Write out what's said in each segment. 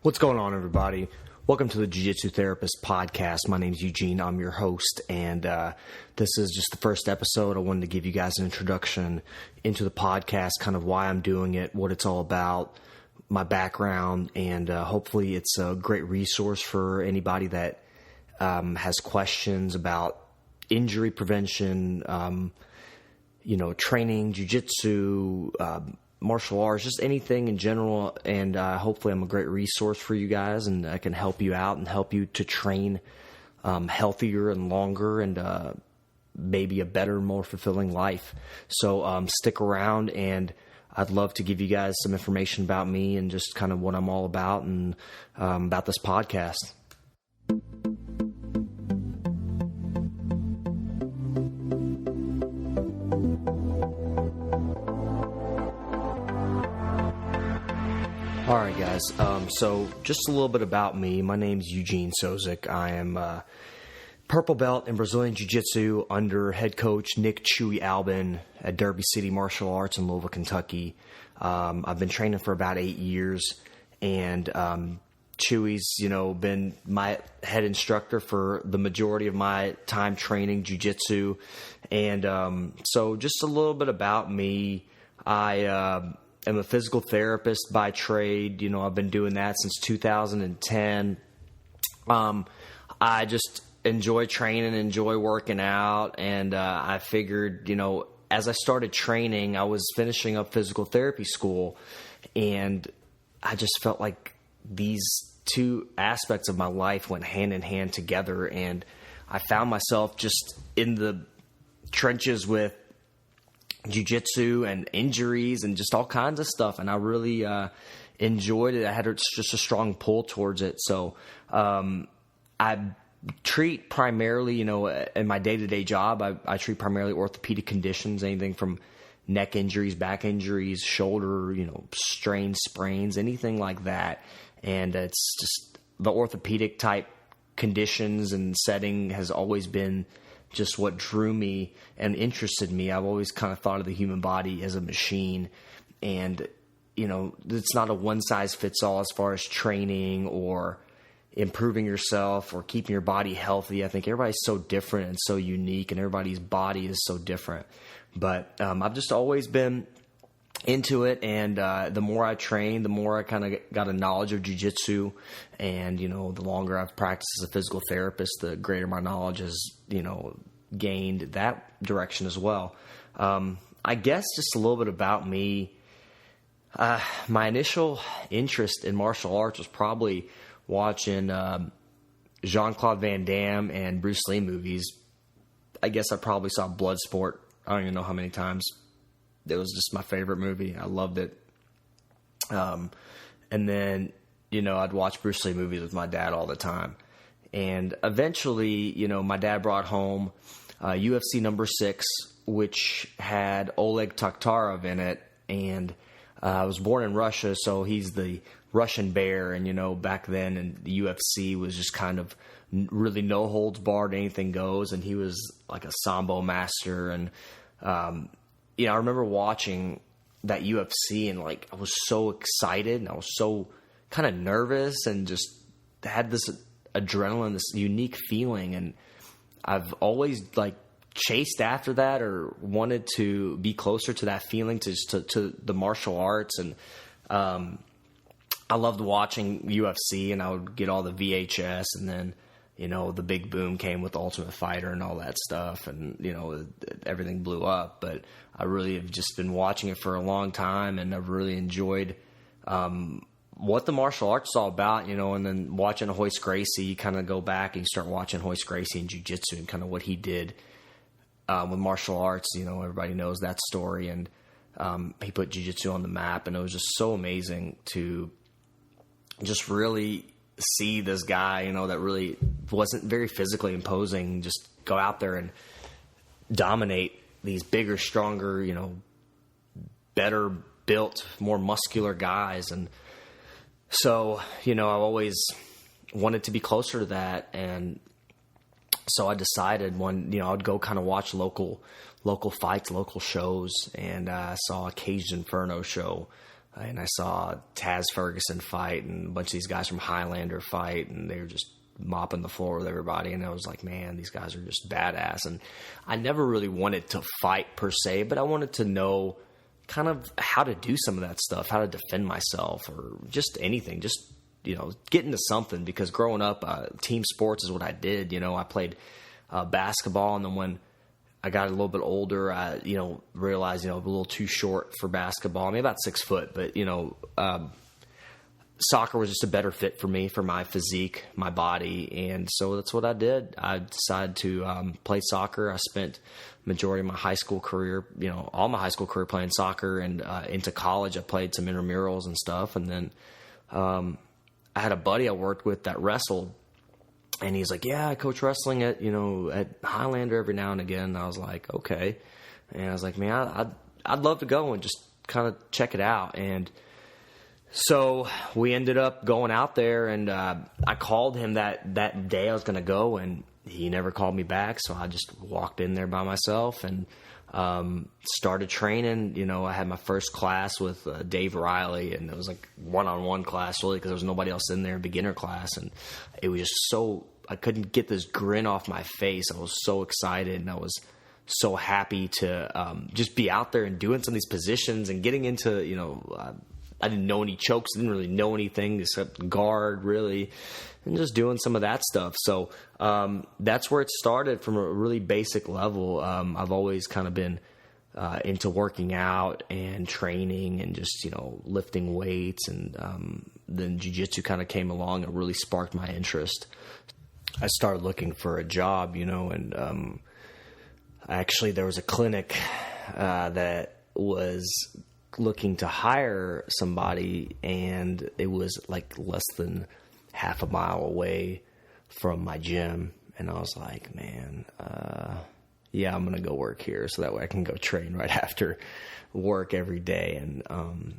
What's going on, everybody? Welcome to the Jiu-Jitsu Therapist Podcast. My name's Eugene. I'm your host, and this is just the first episode. I wanted to give you guys an introduction into the podcast, kind of why I'm doing it, what it's all about, my background, and hopefully it's a great resource for anybody that has questions about injury prevention, training, jiu-jitsu, martial arts, just anything in general. And hopefully I'm a great resource for you guys, and I can help you out and help you to train healthier and longer and maybe a better, more fulfilling life. So stick around, and I'd love to give you guys some information about me and just kind of what I'm all about and about this podcast. All right, guys. So just a little bit about me. My name's Eugene Susak. I am purple belt in Brazilian Jiu-Jitsu under head coach Nick Chewy Albin at Derby City Martial Arts in Louisville, Kentucky. I've been training for about 8 years, and Chewy's, been my head instructor for the majority of my time training Jiu-Jitsu. And so just a little bit about me. I'm a physical therapist by trade. I've been doing that since 2010. I just enjoy training, enjoy working out, and I figured, as I started training, I was finishing up physical therapy school, and I just felt like these two aspects of my life went hand in hand together, and I found myself just in the trenches with jiu-jitsu and injuries and just all kinds of stuff, and I really enjoyed it. I had just a strong pull towards it. So I treat primarily, in my day-to-day job, I treat primarily orthopedic conditions, anything from neck injuries, back injuries, shoulder, strains, sprains, anything like that. And it's just the orthopedic type conditions and setting has always been just what drew me and interested me. I've always kind of thought of the human body as a machine, and it's not a one size fits all as far as training or improving yourself or keeping your body healthy. I think everybody's so different and so unique, and everybody's body is so different. But I've just always been into it, and the more I trained, the more I kind of got a knowledge of jiu-jitsu, and the longer I've practiced as a physical therapist, the greater my knowledge has gained that direction as well. I guess just a little bit about me. My initial interest in martial arts was probably watching Jean-Claude Van Damme and Bruce Lee movies. I guess I probably saw Bloodsport. I don't even know how many times. It was just my favorite movie. I loved it. And then, I'd watch Bruce Lee movies with my dad all the time. And eventually, my dad brought home UFC number 6, which had Oleg Taktarov in it. And I was born in Russia, so he's the Russian bear. And, back then, and the UFC was just kind of really no holds barred, anything goes. And he was like a Sambo master. And, I remember watching that UFC, and I was so excited, and I was so kind of nervous, and just had this adrenaline, this unique feeling. And I've always chased after that, or wanted to be closer to that feeling, to the martial arts. And I loved watching UFC, and I would get all the VHS, and then the big boom came with Ultimate Fighter and all that stuff, and everything blew up. But I really have just been watching it for a long time, and I've really enjoyed what the martial arts is all about, and then watching Hoist Gracie. You kind of go back and you start watching Hoist Gracie and jiu-jitsu and kind of what he did with martial arts. Everybody knows that story, and he put jiu-jitsu on the map, and it was just so amazing to just really see this guy, that really wasn't very physically imposing, just go out there and dominate these bigger, stronger, better built, more muscular guys. And so, I've always wanted to be closer to that. And so I decided I would go kind of watch local fights, local shows. And I saw a Caged Inferno show and I saw Taz Ferguson fight and a bunch of these guys from Highlander fight, and they were just mopping the floor with everybody. And I was like, man, these guys are just badass. And I never really wanted to fight per se, but I wanted to know kind of how to do some of that stuff, how to defend myself, or just anything, just, get into something. Because growing up, team sports is what I did. I played basketball, and then when I got a little bit older, I, realized, a little too short for basketball. I mean, about 6 foot, but, soccer was just a better fit for me, for my physique, my body. And so that's what I did. I decided to play soccer. I spent majority of my high school career, all my high school career playing soccer, and into college I played some intramurals and stuff. And then I had a buddy I worked with that wrestled, and he's like, yeah, I coach wrestling at Highlander every now and again. And I was like, okay. And I was like, man, I'd love to go and just kind of check it out. And so we ended up going out there, and I called him that day I was going to go, and he never called me back. So I just walked in there by myself and started training. I had my first class with Dave Riley, and it was like one-on-one class really, because there was nobody else in there, beginner class. And it was just I couldn't get this grin off my face. I was so excited, and I was so happy to just be out there and doing some of these positions and getting into, I didn't know any chokes, didn't really know anything except guard, really, and just doing some of that stuff. So that's where it started, from a really basic level. I've always kind of been into working out and training and just, lifting weights. And then Jiu-Jitsu kind of came along and really sparked my interest. I started looking for a job, and actually there was a clinic that was looking to hire somebody, and it was like less than half a mile away from my gym. And I was like, man, yeah, I'm going to go work here, so that way I can go train right after work every day. And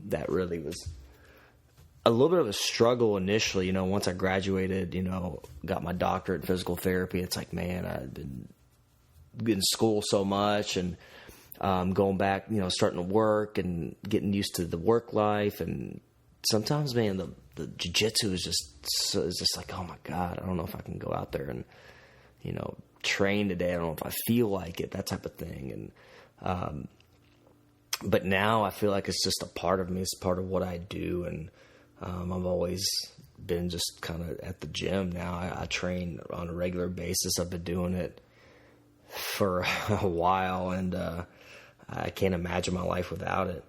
that really was a little bit of a struggle initially. Once I graduated, got my doctorate in physical therapy, it's like, man, I'd been in school so much, and going back, starting to work and getting used to the work life. And sometimes, man, the jiu-jitsu is just like, oh my God, I don't know if I can go out there and, train today. I don't know if I feel like it, that type of thing. And, but now I feel like it's just a part of me. It's part of what I do. And, I've always been just kind of at the gym now. I train on a regular basis. I've been doing it for a while, and, I can't imagine my life without it.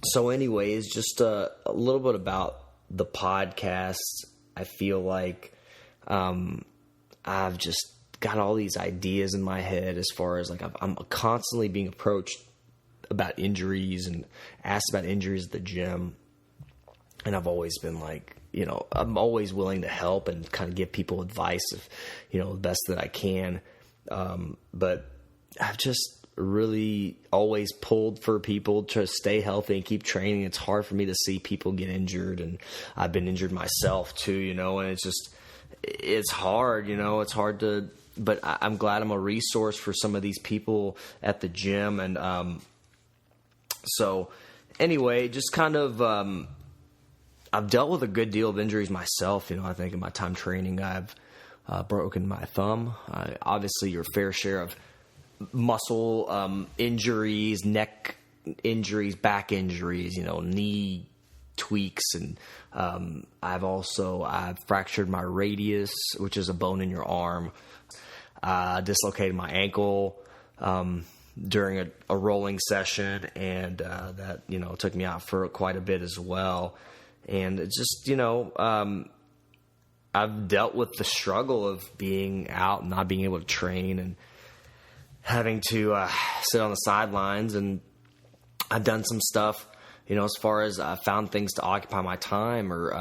So anyways, just a little bit about the podcast. I feel like I've just got all these ideas in my head, as far as like I'm constantly being approached about injuries and asked about injuries at the gym. And I've always been like, I'm always willing to help and kind of give people advice of, the best that I can. But I've just really always pulled for people to stay healthy and keep training. It's hard for me to see people get injured, and I've been injured myself too, and it's hard, it's hard to, but I'm glad I'm a resource for some of these people at the gym. And, so anyway, just kind of, I've dealt with a good deal of injuries myself. I think in my time training, I've broken my thumb. Obviously your fair share of muscle injuries, neck injuries, back injuries, knee tweaks. And I've fractured my radius, which is a bone in your arm. Dislocated my ankle during a rolling session, and that took me out for quite a bit as well. And it's just I've dealt with the struggle of being out and not being able to train and having to sit on the sidelines. And I've done some stuff, as far as I found things to occupy my time, or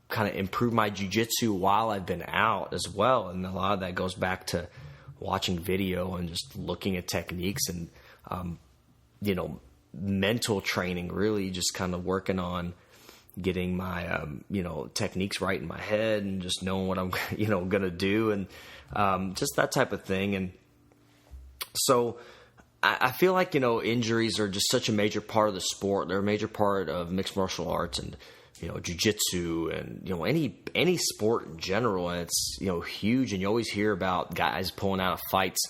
kind of improve my jiu-jitsu while I've been out as well. And a lot of that goes back to watching video and just looking at techniques and, mental training, really just kind of working on getting my, techniques right in my head and just knowing what I'm, going to do, and just that type of thing. And so I feel like, injuries are just such a major part of the sport. They're a major part of mixed martial arts and, jiu-jitsu and, any sport in general. And it's, huge. And you always hear about guys pulling out of fights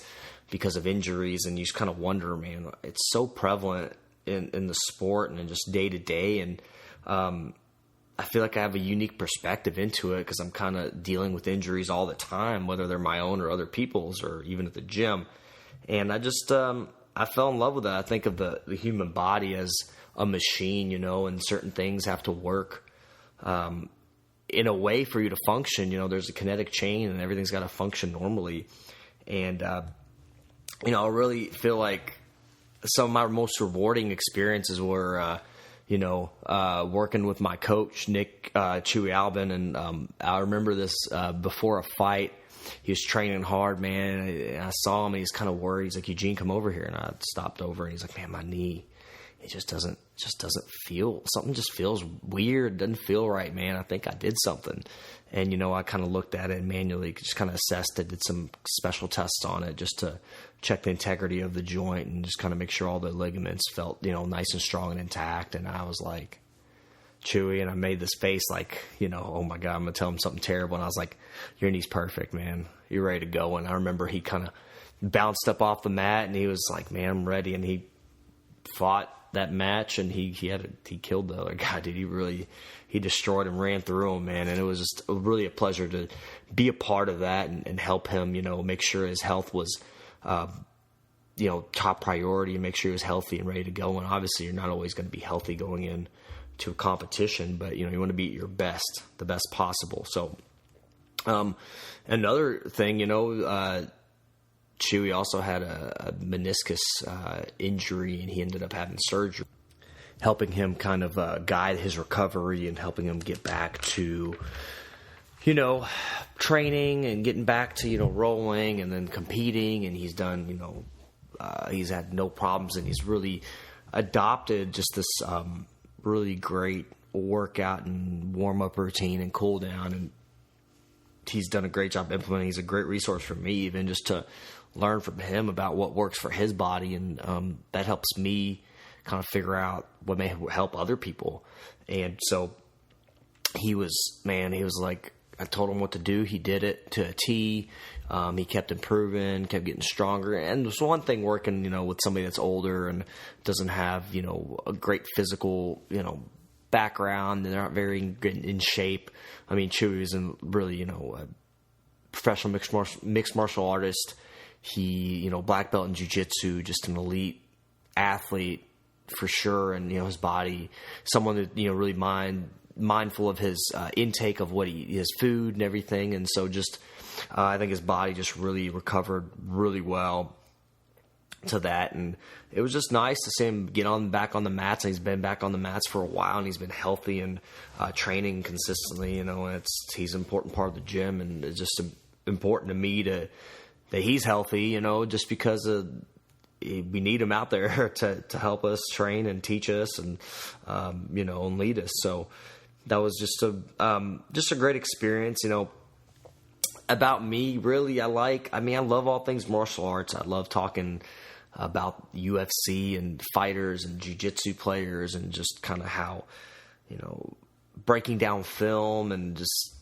because of injuries. And you just kind of wonder, man, it's so prevalent in the sport and just day to day. And I feel like I have a unique perspective into it because I'm kind of dealing with injuries all the time, whether they're my own or other people's or even at the gym. And I just, I fell in love with that. I think of the human body as a machine, and certain things have to work in a way for you to function. There's a kinetic chain and everything's got to function normally. And, I really feel like some of my most rewarding experiences were, working with my coach, Nick Chewy Albin. And I remember this before a fight. He was training hard, man, and I saw him, and he's kind of worried. He's like, Eugene, come over here. And I stopped over, and he's like, man, my knee, it just doesn't feel, something just feels weird. Doesn't feel right, man. I think I did something. And, I kind of looked at it and manually just kind of assessed it, did some special tests on it just to check the integrity of the joint and just kind of make sure all the ligaments felt, nice and strong and intact. And I was like, Chewy, and I made this face like, oh my God, I'm going to tell him something terrible. And I was like, your knee's perfect, man. You're ready to go. And I remember he kind of bounced up off the mat and he was like, man, I'm ready. And he fought that match and he killed the other guy, dude. He destroyed him, ran through him, man. And it was just really a pleasure to be a part of that and help him, make sure his health was, top priority and make sure he was healthy and ready to go. And obviously you're not always going to be healthy going in to a competition, but you want to be at your best, the best possible. So, another thing, Chewy also had a meniscus injury, and he ended up having surgery, helping him kind of guide his recovery and helping him get back to, training and getting back to, rolling and then competing. And he's done, he's had no problems, and he's really adopted just this really great workout and warm-up routine and cool down, and he's done a great job implementing. He's a great resource for me, even just to learn from him about what works for his body, and that helps me kind of figure out what may help other people. And so he was like, I told him what to do. He did it to a T. He kept improving, kept getting stronger. And there's one thing working, with somebody that's older and doesn't have, a great physical, background. They're not very in shape. I mean, Chewy is really, a professional mixed martial artist. He, black belt in jiu-jitsu, just an elite athlete for sure. And, his body, someone that, really mindful of his intake of his food and everything. And so just, I think his body just really recovered really well to that. And it was just nice to see him get back on the mats. And he's been back on the mats for a while, and he's been healthy and training consistently, and he's an important part of the gym. And it's just important to me that he's healthy, just because we need him out there to help us train and teach us and, and lead us. So that was just a great experience, About me, really, I love all things martial arts. I love talking about UFC and fighters and jiu-jitsu players and just kind of how, breaking down film and just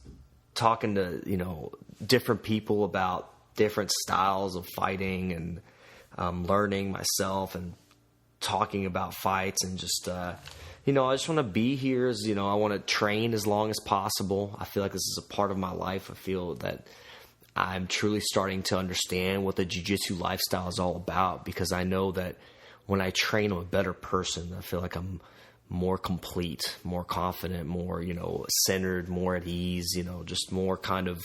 talking to, different people about different styles of fighting and learning myself and talking about fights and just, I just want to be here as, I want to train as long as possible. I feel like this is a part of my life. I feel that I'm truly starting to understand what the jiu-jitsu lifestyle is all about, because I know that when I train, I'm a better person. I feel like I'm more complete, more confident, more, centered, more at ease, just more kind of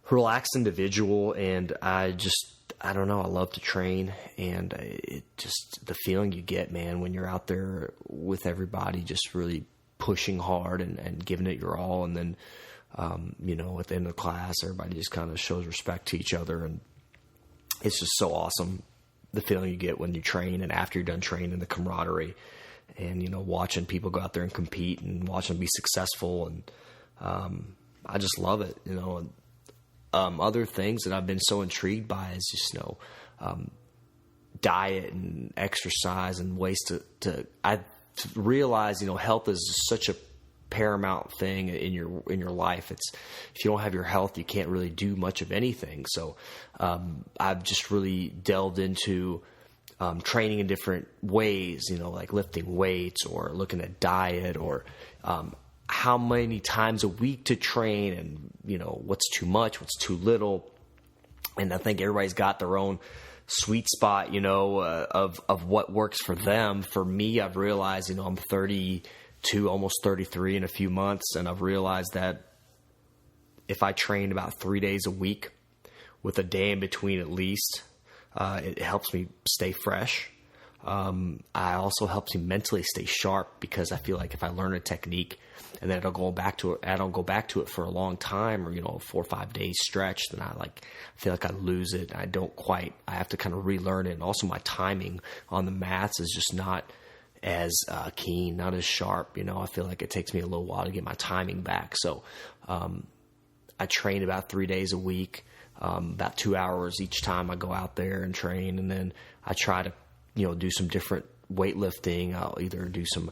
relaxed individual. And I don't know, I love to train, and it just, the feeling you get, man, when you're out there with everybody just really pushing hard and giving it your all. And then, at the end of the class, everybody just kind of shows respect to each other. And it's just so awesome, the feeling you get when you train and after you're done training, the camaraderie and, watching people go out there and compete and watch them be successful. And I just love it, Other things that I've been so intrigued by is just, diet and exercise and ways I realize, health is such a paramount thing in your life. It's, if you don't have your health, you can't really do much of anything. So, I've just really delved into, training in different ways, like lifting weights or looking at diet or, how many times a week to train and, what's too much, what's too little. And I think everybody's got their own sweet spot, of what works for them. For me, I've realized, I'm 32, almost 33 in a few months. And I've realized that if I train about 3 days a week with a day in between at least, it helps me stay fresh. I also helps me mentally stay sharp, because I feel like if I learn a technique and then I don't go back to it for a long time, or, a 4 or 5 days stretch, then I feel like I lose it. I have to kind of relearn it. And also my timing on the mats is just not as keen, not as sharp. I feel like it takes me a little while to get my timing back. So, I train about 3 days a week, about 2 hours each time I go out there and train. And then I try to, do some different weightlifting. I'll either do some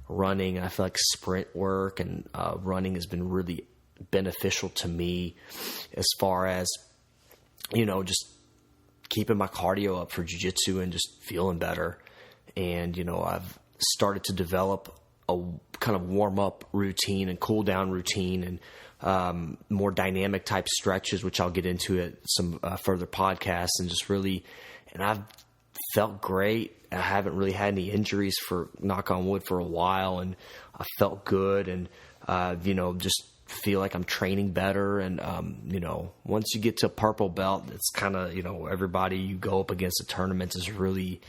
running. I feel like sprint work and running has been really beneficial to me as far as, just keeping my cardio up for jiu-jitsu and just feeling better. And, I've started to develop a kind of warm up routine and cool down routine and more dynamic type stretches, which I'll get into at some further podcasts, and just really, and I've felt great. I haven't really had any injuries, for knock on wood, for a while, and I felt good, and just feel like I'm training better. And once you get to purple belt, it's kind of, everybody you go up against at tournaments is really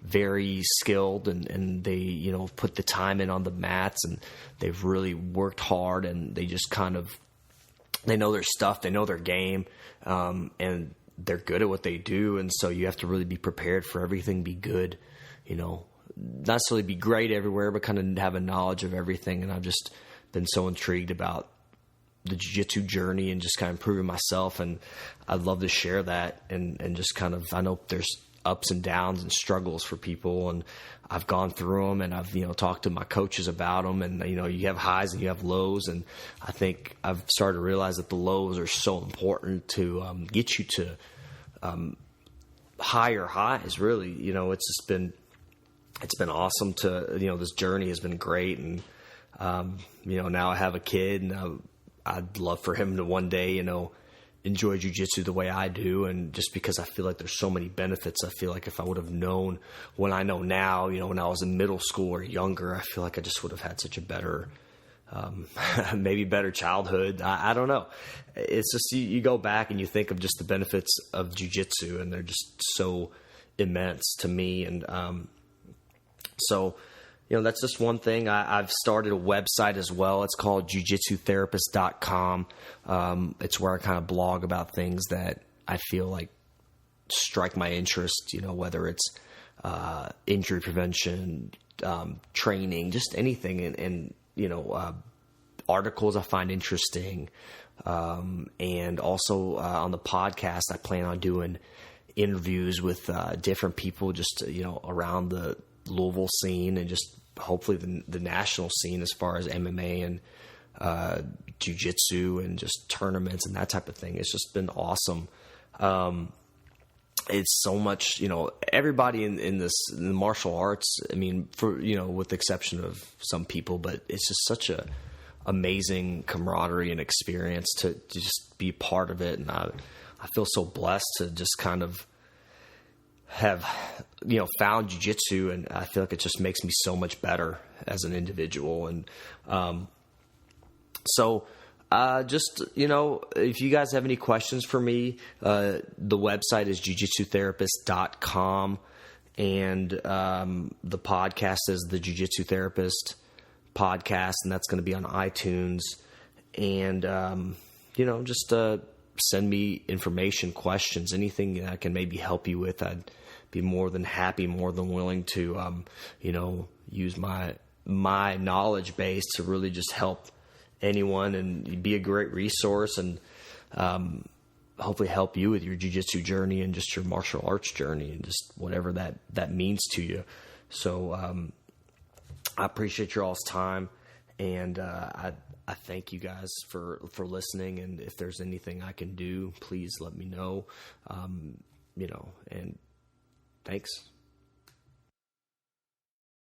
very skilled, and they put the time in on the mats, and they've really worked hard, and they just they know their stuff, they know their game, and they're good at what they do. And so you have to really be prepared for everything, be good, not necessarily be great everywhere, but kind of have a knowledge of everything. And I've just been so intrigued about the Jiu-Jitsu journey and just kind of improving myself. And I'd love to share that and just kind of, I know there's ups and downs and struggles for people, and I've gone through them, and I've, talked to my coaches about them, and, you have highs and you have lows. And I think I've started to realize that the lows are so important to get you to higher highs, really. It's been awesome to, this journey has been great. And, now I have a kid, and I'd love for him to one day, enjoy jiu-jitsu the way I do. And just because I feel like there's so many benefits, I feel like if I would have known what I know now, when I was in middle school or younger, I feel like I just would have had such a better, maybe better childhood. I don't know. It's just, you go back and you think of just the benefits of jiu-jitsu, and they're just so immense to me. And, so, that's just one thing. I've started a website as well. It's called jiu-jitsutherapist.com. It's where I kind of blog about things that I feel like strike my interest, whether it's injury prevention, training, just anything. And articles I find interesting. And also on the podcast, I plan on doing interviews with different people just, around the Louisville scene, and just hopefully the national scene as far as MMA and jiu-jitsu and just tournaments and that type of thing. It's just been awesome. It's so much, everybody in the martial arts, I mean, for, with the exception of some people, but it's just such a amazing camaraderie and experience to just be part of it. And I feel so blessed to just kind of have, found jiu-jitsu, and I feel like it just makes me so much better as an individual. And, just, if you guys have any questions for me, the website is jiu-jitsutherapist.com, and, the podcast is the Jiu-Jitsu Therapist podcast, and that's going to be on iTunes. And, just, send me information, questions, anything that I can maybe help you with. I'd be more than happy, more than willing to, use my knowledge base to really just help anyone and be a great resource. And, hopefully help you with your jiu-jitsu journey and just your martial arts journey and just whatever that means to you. So I appreciate your all's time, and I thank you guys for listening. And if there's anything I can do, please let me know. And thanks.